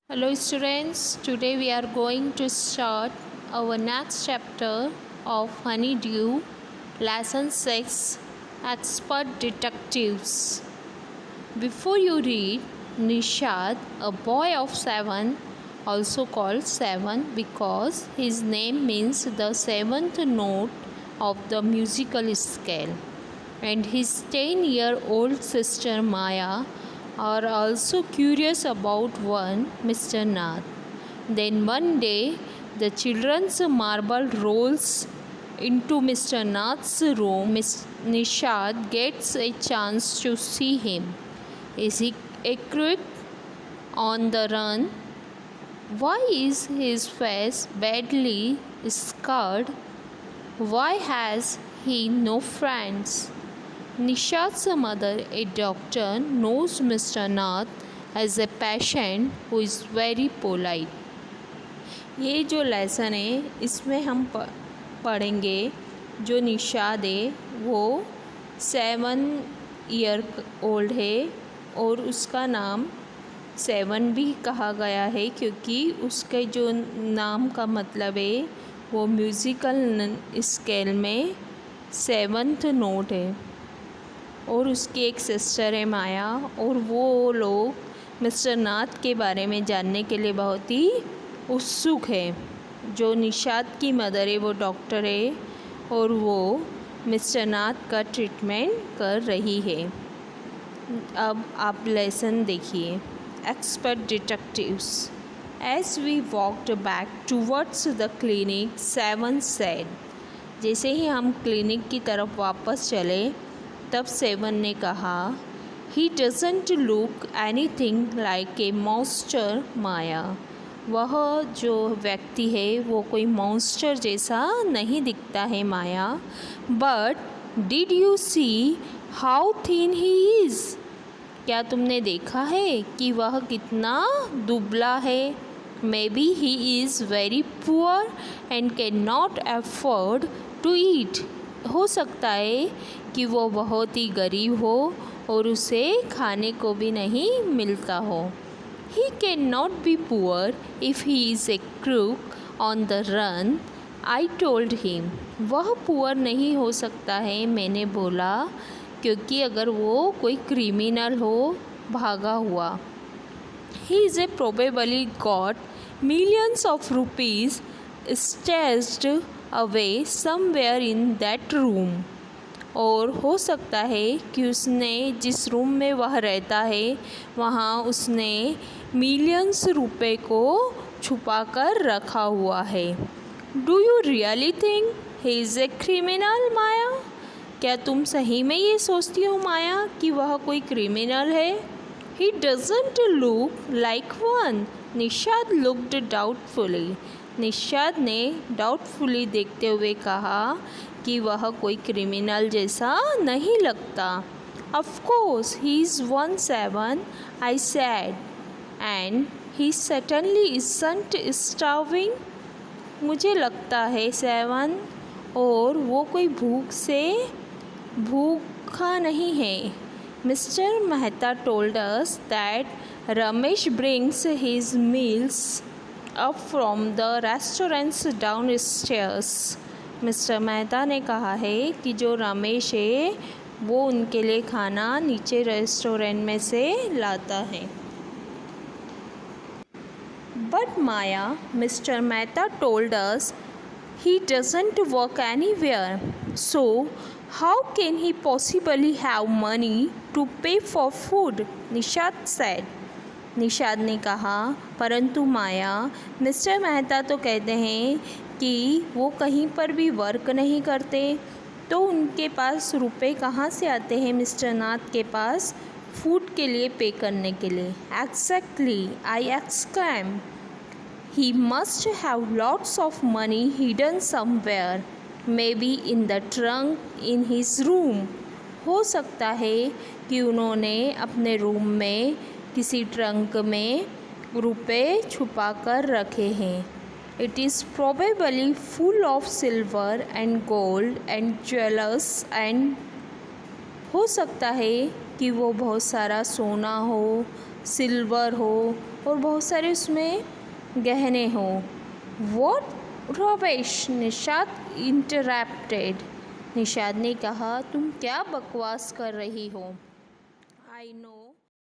Hello students, today we are going to start our next chapter of Honeydew, Lesson 6, Expert Detectives. Before you read, Nishad, a boy of 7, also called 7 because his name means the seventh note of the musical scale, and his 10-year-old sister Maya are also curious about one Mr. Nath. Then one day, the children's marble rolls into Mr. Nath's room. Miss Nishad gets a chance to see him. Is he a crook on the run? Why is his face badly scarred? Why has he no friends? Nishad's mother, a doctor, knows Mr. Nath as a patient who is very polite. ये जो lesson है इसमें हम पढ़ेंगे जो निशाद है वो 7 year old है और उसका नाम 7 भी कहा गया है क्योंकि उसके जो नाम का मतलब है वो म्यूज़िकल स्केल में 7th नोट है। और उसकी एक सिस्टर है माया और वो लोग मिस्टर नाथ के बारे में जानने के लिए बहुत ही उत्सुक है। जो निशाद की मदर है वो डॉक्टर है और वो मिस्टर नाथ का ट्रीटमेंट कर रही है। अब आप लेसन देखिए। Expert detectives. As we walked back towards the clinic 7 said. जैसे ही हम क्लिनिक की तरफ वापस चले तब 7 ने कहा, he doesn't look anything like a monster Maya. वह जो व्यक्ति है वो कोई मॉन्स्टर जैसा नहीं दिखता है Maya. But did you see how thin he is. क्या तुमने देखा है कि वह कितना दुबला है। Maybe he is very poor and can not afford to eat. हो सकता है कि वो बहुत ही गरीब हो और उसे खाने को भी नहीं मिलता हो। He can not be poor if he is A crook on the run, I told him. वह पुअर नहीं हो सकता है, मैंने बोला, क्योंकि अगर वो कोई क्रिमिनल हो भागा हुआ। ही is A probably got millions of rupees staged away somewhere in that room. और हो सकता है कि उसने जिस रूम में वह रहता है वहाँ उसने मिलियंस रुपए को छुपा कर रखा हुआ है। Do you really think he is a criminal Maya. क्या तुम सही में ये सोचती हो माया कि वह कोई क्रिमिनल है। ही doesn't look like one. Nishad looked doubtfully. Nishad ने डाउटफुली देखते हुए कहा कि वह कोई क्रिमिनल जैसा नहीं लगता। Of course he is 17, I said, and he certainly isn't starving. मुझे लगता है 7 और वो कोई भूखा नहीं है। Mister Mehta told us that Ramesh brings his meals up from the restaurants down stairs. Mister Mehta ने कहा है कि जो रमेश है वो उनके लिए खाना नीचे रेस्टोरेंट में से लाता है। But Maya, mister Mehta told us, he doesn't work anywhere, so how can he possibly have money to pay for food? Nishad said. Nishad ने कहा, परंतु माया, मिस्टर मेहता तो कहते हैं कि वो कहीं पर भी वर्क नहीं करते, तो उनके पास रुपए कहाँ से आते हैं मिस्टर नाथ के पास फूड के लिए पे करने के लिए। Exactly, I exclaimed. He must have lots of money hidden somewhere, maybe in the trunk in his room. हो सकता है कि उन्होंने अपने रूम में किसी ट्रंक में रुपए छुपा कर रखे हैं। It is probably full of silver and gold and jewels and हो सकता है कि वो बहुत सारा सोना हो, सिल्वर हो और बहुत सारे उसमें गहने हो। What rubbish, Nishat interrupted. Nishat ने कहा, तुम क्या बकवास कर रही हो। I know